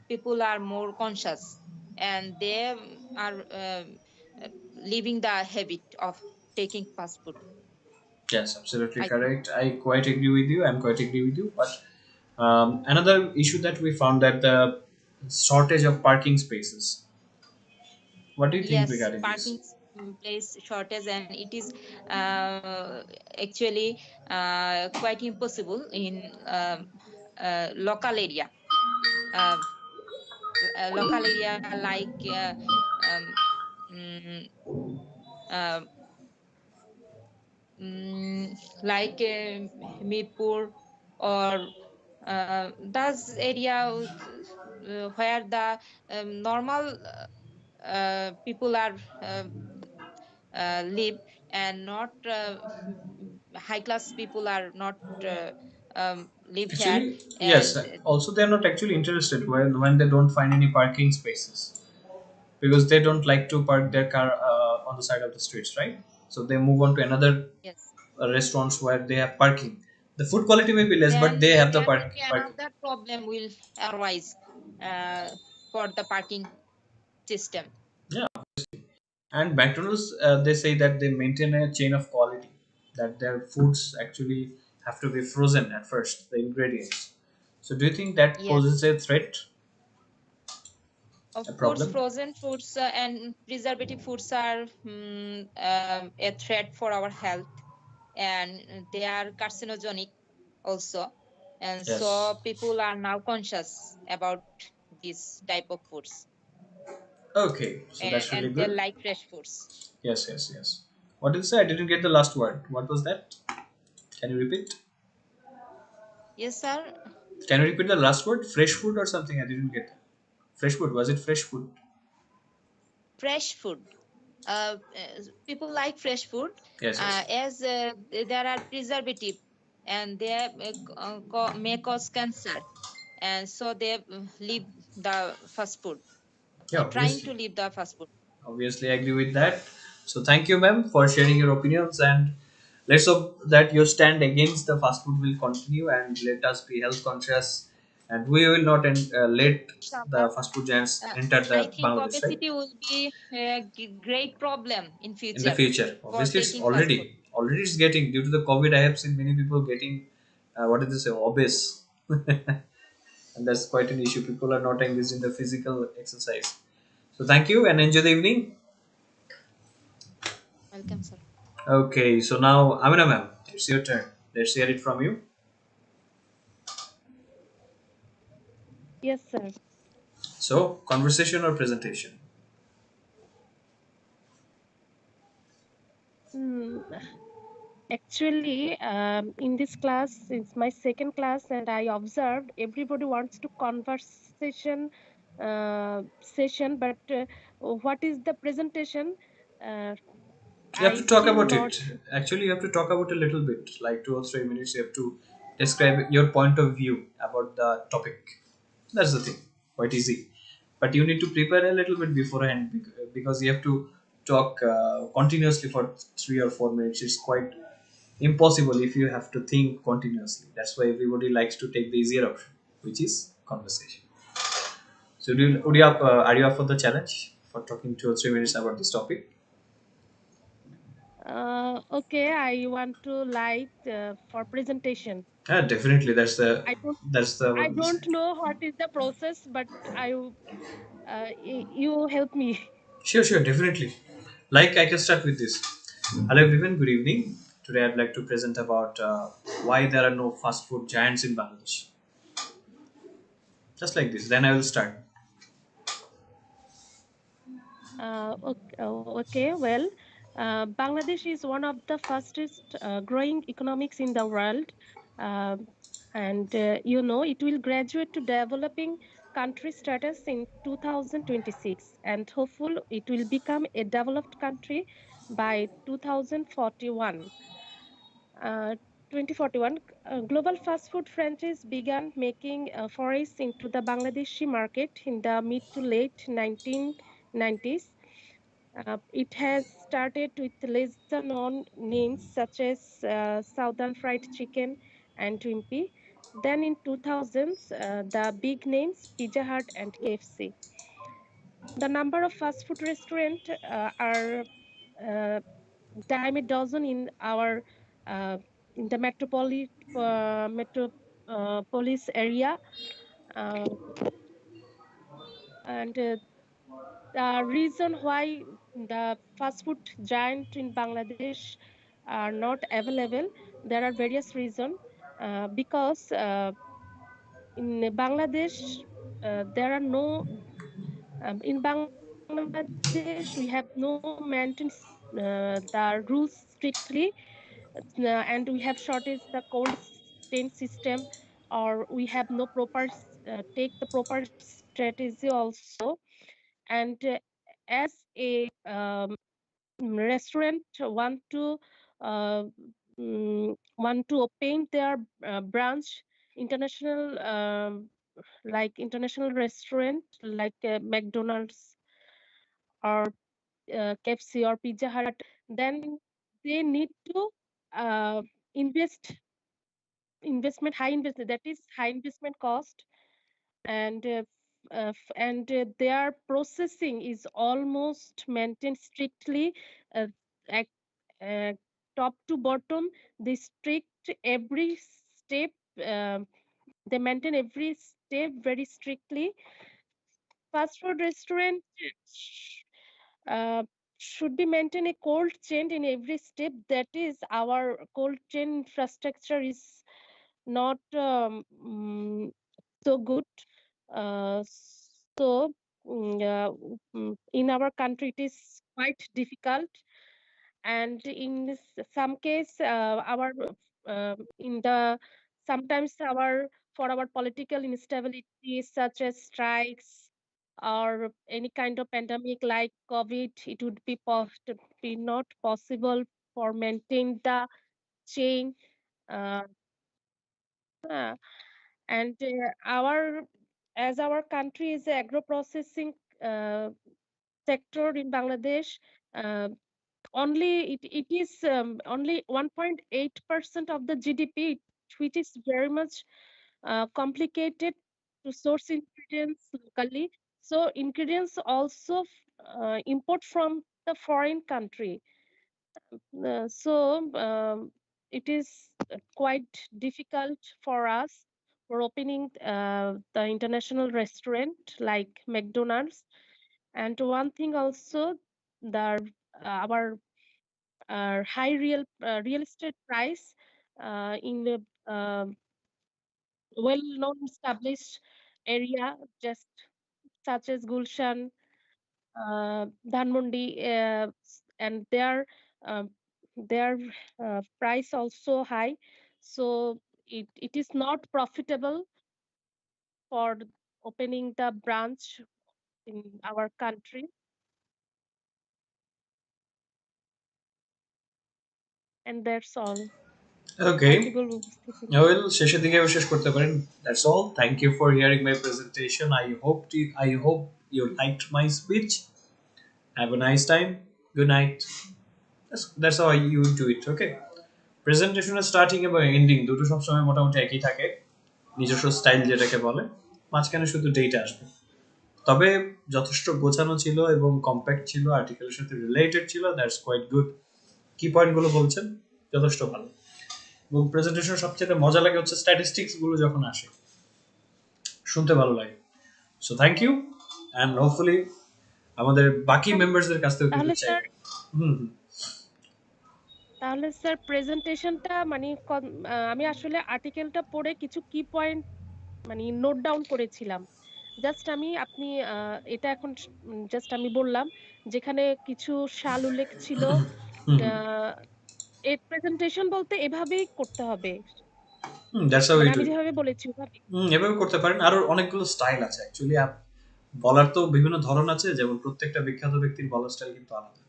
Speaker 7: people are more conscious, and they are uh, leaving the habit of taking fast food,
Speaker 1: yes, absolutely
Speaker 7: I think.
Speaker 1: correct. I quite agree with you. I'm quite agree with you. But another issue that we found that the shortage of parking spaces. What do you think
Speaker 7: Yes,
Speaker 1: regarding
Speaker 7: parking
Speaker 1: this?
Speaker 7: place shortage, and it is actually quite impossible in local area. Uh, Local area like um, mm, uh, like Mirpur or those area where the normal people are live, and not high class people are not live here.
Speaker 1: Actually, yes.
Speaker 7: And
Speaker 1: Also, they are not actually interested when they don't find any parking spaces because they don't like to park their car on the side of the streets, right? So they move on to another
Speaker 7: yes,
Speaker 1: restaurants where they have parking. The food quality may be less, but
Speaker 7: then
Speaker 1: they have the
Speaker 7: there will be
Speaker 1: parking.
Speaker 7: another problem will arise uh, for the parking system.
Speaker 1: Yeah, and McDonald's they say that they maintain a chain of quality, that their foods actually have to be frozen at first, the ingredients. So do you think that
Speaker 7: Yes,
Speaker 1: poses a threat,
Speaker 7: of
Speaker 1: a
Speaker 7: course,
Speaker 1: problem?
Speaker 7: frozen foods and preservative foods are a threat for our health, and they are carcinogenic also. And
Speaker 1: Yes.
Speaker 7: so people are now conscious about this type of foods,
Speaker 1: Okay, so that's really
Speaker 7: and they
Speaker 1: good.
Speaker 7: like fresh foods.
Speaker 1: Yes, yes, yes. What did you say? I didn't get the last word. What was that? Can you repeat?
Speaker 7: Yes, sir.
Speaker 1: Can you repeat the last word? Fresh food or something? I didn't get that. Fresh food. Was it fresh food?
Speaker 7: Fresh food. People like fresh food
Speaker 1: Yes, yes.
Speaker 7: as there are preservative, and they may cause cancer, and so they leave the fast food,
Speaker 1: Yeah,
Speaker 7: trying to
Speaker 1: obviously.
Speaker 7: leave the fast food.
Speaker 1: Obviously, I agree with that. So, thank you, ma'am, for sharing your opinions. And let's hope that your stand against the fast food will continue and let us be health conscious. And we will not let the
Speaker 7: Inshallah.
Speaker 1: fast food giants
Speaker 7: Uh,
Speaker 1: enter
Speaker 7: I
Speaker 1: the
Speaker 7: think
Speaker 1: Bangladesh, right?
Speaker 7: obesity will be a great problem in
Speaker 1: In the
Speaker 7: future
Speaker 1: future.
Speaker 7: for
Speaker 1: Obviously, it's
Speaker 7: taking fast food.
Speaker 1: already it's getting due to the COVID. I have seen many people getting what did they say, obese, and that's quite an issue. People are not engaged in the physical exercise. So, thank you and enjoy the evening.
Speaker 7: welcome, sir.
Speaker 1: Okay, so now Amina ma'am, it's your turn. Let's hear it from you.
Speaker 6: Yes, sir.
Speaker 1: So, conversation or presentation?
Speaker 6: Mm, Actually, in this class, it's my second class, and I observed everybody wants to conversation session, but what is the presentation? Uh,
Speaker 1: You have to
Speaker 6: I
Speaker 1: talk
Speaker 6: still
Speaker 1: about
Speaker 6: not.
Speaker 1: it. Actually, you have to talk about a little bit, like 2 or 3 minutes. You have to describe your point of view about the topic. That's the thing. Quite easy. But you need to prepare a little bit beforehand because you have to talk continuously for 3 or 4 minutes. It's quite impossible if you have to think continuously. That's why everybody likes to take the easier option, which is conversation. So, are you up for the challenge for talking 2 or 3 minutes about this topic?
Speaker 6: Okay, I want to light for presentation.
Speaker 1: Yeah, definitely. That's the
Speaker 6: I don't.
Speaker 1: that's the
Speaker 6: I
Speaker 1: what we
Speaker 6: don't
Speaker 1: said.
Speaker 6: know what is the process, but you help me.
Speaker 1: Sure, sure, definitely. Like I can start with this. Hello everyone, good evening. Today I'd like to present about why there are no fast food giants in Bangladesh. Just like this. Then I will start.
Speaker 6: Okay, well, Bangladesh is one of the fastest growing economics in the world. Um and it will graduate to developing country status in 2026, and hopeful it will become a developed country by 2041. 2041, global fast food franchise began making forays into the Bangladeshi market in the mid to late 1990s. It has started with lesser known names such as Southern Fried Chicken and Twimpy. Then in 2000s, the big names Pizza Hut and KFC. The number of fast food restaurants are uh, dime a dozen in our uh, in the metropolis area, uh, and the reason why the fast food giant in Bangladesh are not available, there are various reasons. Because in Bangladesh, there are no in Bangladesh we have no maintenance the rules strictly, and we have shortage the cold chain system, or we have no proper take the proper strategy also. And as a restaurant uh, want to open their branch, international like international restaurant like McDonald's or KFC or Pizza Hut, then they need to uh, invest high investment, that is high investment cost. And their processing is almost maintained strictly, uh, ac- uh, top to bottom. They strict every step, um they maintain every step very strictly. Fast food restaurant uh, should be maintain a cold chain in every step. That is, our cold chain infrastructure is not so good. Uh, so in our country, it is quite difficult. And in some case, our in the sometimes our for our political instability, such as strikes or any kind of pandemic like COVID, it would be not possible for maintain the chain. Uh, uh, and our as our country is a agro processing uh, sector in Bangladesh, uh, it is only 1.8% of the GDP, which is very much complicated to source ingredients locally. So ingredients also import from the foreign country. It is quite difficult for us for opening the international restaurant like McDonald's. And one thing also, the our high real estate price in the well-known established area, just such as Gulshan, Dhanmondi, and uh, their price also high. So it is not profitable for opening the branch in our country, and that's all.
Speaker 1: Okay.
Speaker 6: Audible উপস্থিতি।
Speaker 1: Well, শেষের দিকে শেষ করতে পারেন। That's all. Thank you for hearing my presentation. I hope you liked my speech. Have a nice time. Good night. That's how you do it. Okay. প্রেজেন্টেশনের starting এবং ending দুটো সবসময় মোটামুটি একই থাকে, নিজস্ব স্টাইল যেটাকে বলে, মাঝখানে শুধু ডেটা আসবে। তবে যথেষ্ট গোছানো ছিল এবং কম্প্যাক্ট ছিল, আর্টিকেলের সাথে রিলেটেড ছিল, দ্যাটস কোয়াইট গুড। কি পয়েন্টগুলো বলছেন যথেষ্ট ভালো। এবং প্রেজেন্টেশন সবচেয়ে মজা লাগে হচ্ছে স্ট্যাটিস্টিক্স গুলো যখন আসে, শুনতে ভালো লাগে। So thank you, and hopefully আমাদের বাকি মেম্বারসদের কাছ থেকেও কিন্তু
Speaker 6: তাহলে স্যার
Speaker 1: চাইবে। হুম হুম।
Speaker 6: তাহলে স্যার প্রেজেন্টেশনটা মানে আমি আসলে আর্টিকেলটা পড়ে কিছু কি পয়েন্ট মানে নোট ডাউন করেছিলাম। জাস্ট আপনি এটা এখন জাস্ট আমি বললাম যেখানে কিছু সাল উল্লেখ ছিল।
Speaker 1: হুম
Speaker 6: আহ, এর প্রেজেন্টেশন বলতে এভাবেই করতে হবে,
Speaker 1: হুম, দ্যাটস হাউ
Speaker 6: মানে
Speaker 1: উই ডু
Speaker 6: আমি
Speaker 1: ইট।
Speaker 6: যেভাবে বলেছি ওভাবে।
Speaker 1: এভাবে করতে পারেন। আরো অনেকগুলো স্টাইল আছে অ্যাকচুয়ালি, বলার তো বিভিন্ন ধরন আছে, যেমন প্রত্যেকটা বিখ্যাত ব্যক্তির বলার স্টাইল কিন্তু আলাদা।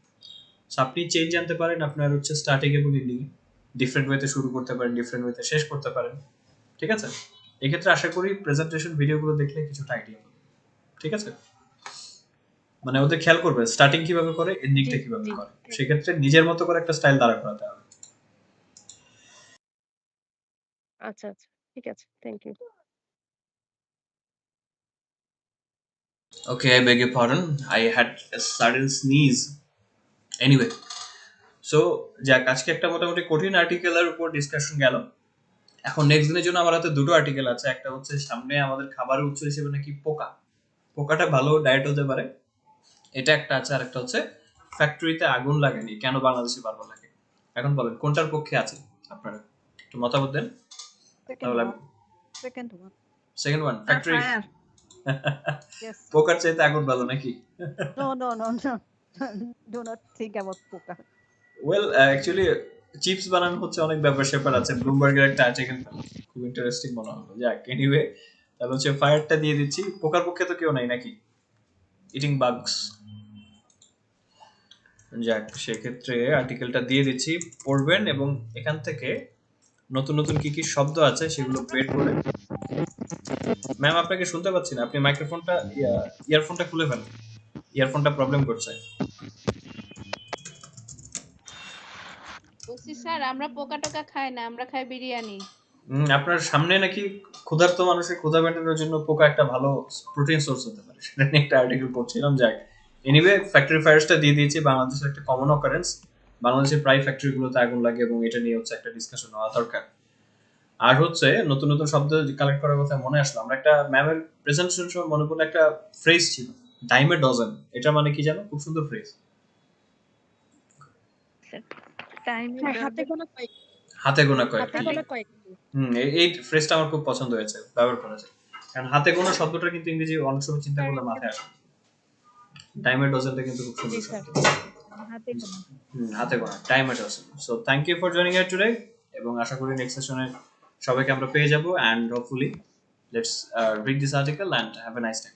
Speaker 1: So, আপনি চেঞ্জ আনতে পারেন আপনার হচ্ছে স্টার্টিং এবং এন্ডিং, ডিফারেন্ট ওয়েতে শুরু করতে পারেন, ডিফারেন্ট ওয়েতে শেষ করতে পারেন। ঠিক আছে, এক্ষেত্রে আশা করি প্রেজেন্টেশন ভিডিওগুলো দেখলে কিছুটা আইডিয়া পাবেন। ঠিক আছে, মানে ওদের খেয়াল করবে স্টার্টিং কিভাবে করে,
Speaker 6: জি
Speaker 1: এন্ডিংটা কিভাবে
Speaker 6: জি।
Speaker 1: করে, সেক্ষেত্রে নিজের মতো করে একটা স্টাইল দাঁড়া করাতে হবে।
Speaker 6: আচ্ছা আচ্ছা, ঠিক আছে, thank you.
Speaker 1: Okay, I beg your pardon, I had a sudden sneeze. Anyway, so যাক, আজকে একটা মোটামুটি কঠিন আর্টিকেলের উপর ডিসকাশন গেল। এখন নেক্সট দিনের জন্য আমার হাতে দুটো আর্টিকেল আছে। একটা হচ্ছে সামনে আমাদের খাবারের উৎস হিসেবে নাকি পোকা, পোকাটা ভালো ডায়েট হতে পারে, এটা একটা আছে। আর একটা হচ্ছে ফ্যাক্টরিতে আগুন লাগেনি কেন বাংলাদেশে বারবার লাগে। এখন বলেন কোনটার পক্ষে আছে আপনারা, একটু মতামত দেন।
Speaker 4: Second
Speaker 1: তাহলে
Speaker 4: one. Second one.
Speaker 1: Second one, factory.
Speaker 2: Fire.
Speaker 4: Yes.
Speaker 1: পোকার চাইতে আগুন ভালো নাকি?
Speaker 4: No, no, no, no. Do not think about poker.
Speaker 1: Well actually chips বানানো হচ্ছে, অনেক ব্যাপার স্যাপার আছে। ব্লুমবার্গের একটা আর্টিকেল খুব ইন্টারেস্টিং মনে হলো। যাক, এনিওয়ে, তাহলে হচ্ছে ফায়ারটা দিয়ে দিচ্ছি। পোকার পক্ষে তো কেউ নাই নাকি, ইটিং বাগস। যাক, সেক্ষেত্রে আর্টিকেলটা দিয়ে দিচ্ছি, পড়বেন এবং এখান থেকে নতুন নতুন কি কি শব্দ আছে সেগুলো বের করে। ম্যাম আপনাকে শুনতে পাচ্ছি না, আপনি মাইক্রোফোনটা ইয়ারফোনটা খুলে ফেলেন, ইয়ারফোনটা প্রবলেম করছে।
Speaker 3: বলছি স্যার আমরা পোকা টোকা খাই না, আমরা খাই বিরিয়ানি।
Speaker 1: আপনার সামনে নাকি ক্ষুধার্ত মানুষের ক্ষুধা মেটানোর জন্য পোকা একটা ভালো প্রোটিন সোর্স হতে পারে, সেটা নিয়ে একটা আর্টিকেল পড়ছিলাম। যাক, এনিওয়ে, ফ্যাক্টরি ফায়ার্সটা দিয়ে দিয়েছি, বাংলাদেশের একটা কমন অকারেন্স। বাংলাদেশের প্রায় ফ্যাক্টরিগুলোতে আগুন লাগে এবং এটা নিয়ে হচ্ছে একটা ডিসকাশন হওয়া দরকার। আর হচ্ছে নতুন নতুন শব্দ কালেক্ট করার কথা মনে আসলো, আমরা একটা ম্যামের প্রেজেন্টেশন সময় মনে পড়লো একটা ফ্রেজ ছিল, ডাইমে ডজন। এটা মানে কি জানো? খুব সুন্দর ফ্রেজ।
Speaker 5: টাইমের
Speaker 6: হাতে গোনা কয়েক
Speaker 1: হাতে গোনা
Speaker 6: হাতে
Speaker 1: কয়েকটি।
Speaker 6: গোনা কয়েকটি।
Speaker 1: এই ফ্রেজটা আমার খুব পছন্দ হয়েছে, ব্যবহার করা যায়। কারণ হাতে গোনা শব্দটা কিন্তু ইংরেজি অনেক সময় চিন্তা
Speaker 6: স্যার
Speaker 1: করলে মাথায় আসে। ডাইমে ডজনটা কিন্তু খুব
Speaker 6: জি
Speaker 1: সুন্দর
Speaker 6: স্যার,
Speaker 1: শব্দ।
Speaker 5: হাতে গোনা।
Speaker 1: হাতে গোনা, টাইমে dozen. So thank you for joining here today, এবং আশা করি নেক্সট সেশনে সবাইকে আমরা পেয়ে যাবো, and hopefully let's read this article and have a nice time.